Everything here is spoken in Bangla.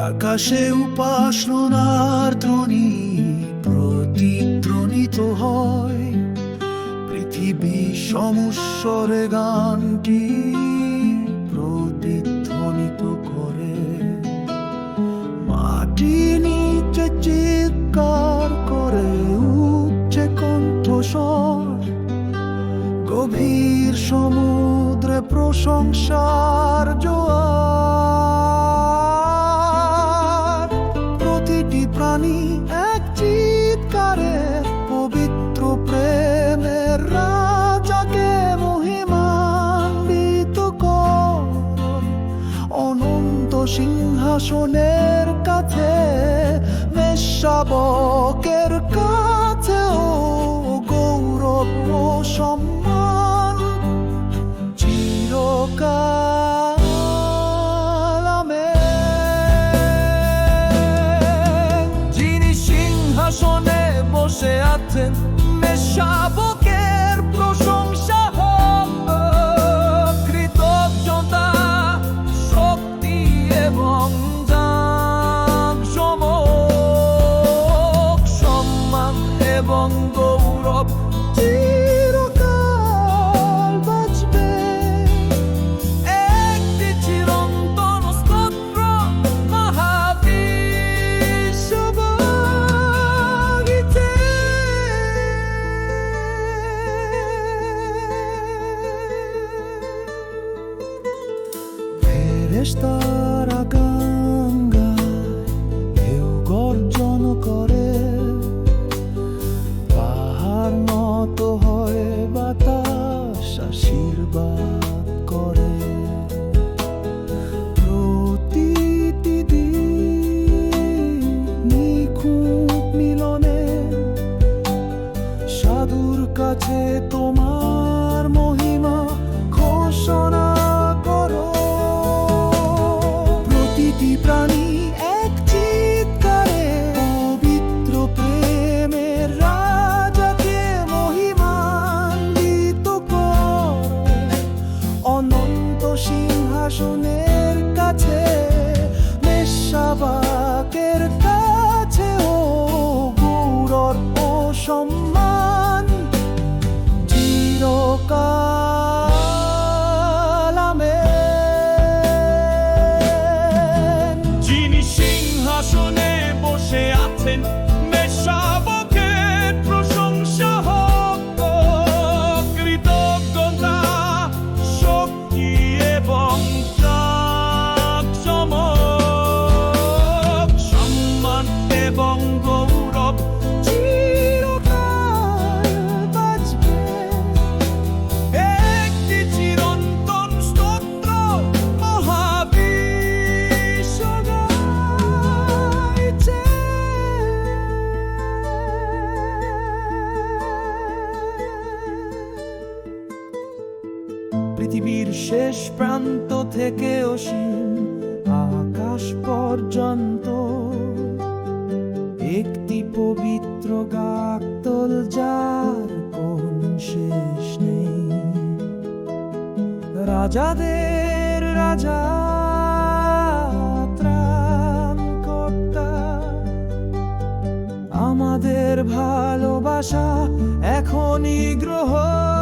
আকাশে উপাসনার ধ্বনি প্রতিধ্বনিত হয়, পৃথিবী সমস্বরে গানটি প্রতিধ্বনিত করে। মাটি নিচে চিৎকার করে উঠছে কণ্ঠস্বর, গভীর সমুদ্রে প্রশংসার জোয়ার। প্রতিটি প্রাণী এক চিৎকারে পবিত্র প্রেমের রাজাকে মহিমান্বিত কর। অনন্ত সিংহাসনের কাছে মেষশাবকের কাছেও গৌরব ও সম্মান চিরকাল। আমেন। যিনি সিংহাসনে বসে আছেন, মেষশাবকের প্রশংসা হোক। কৃতজ্ঞতা, শক্তি এবং জাঁকজমক, সম্মান এবং গৌরব চিরকাল বাঁচবে। একটি চিরন্তন স্তোত্র মহাবিশ্ববাগিতে। ফেরেশতারা গান গায়, ঢেউ গর্জন করে, পাহাড় নত হয়, বাতাস আশীর্বাদ করে। প্রতিটি দিন নিখুঁত মিলনে সাধুর কাছে তোমার মহিমা ঘোষণা করো। প্রতিটি প্রাণী এক চিৎকারে পবিত্র প্রেমের রাজাকে মহিমান্বিত কর। অনন্ত সিংহাসনের কাছে মেষশাবকের কাছেও গৌরব ও সম্মান চিরকাল। আমেন। যিনি সিংহাসনে বসে আছেন, মেষশাবকের প্রশংসা হোক। কৃতজ্ঞতা, শক্তি এবং জাঁকজমক, সম্মান এবং গৌরব চিরকাল বাঁচবে। একটি চিরন্তন স্তোত্র মহাবিশ্বগাইছে। পৃথিবীর শেষ প্রান্ত থেকে অসীম আকাশ পর্যন্ত একটি পবিত্র গাগতল, যার কোন শেষ নেই। রাজাদের রাজা, ত্রাণকর্তা, আমাদের ভালোবাসা এখনই গ্রহণ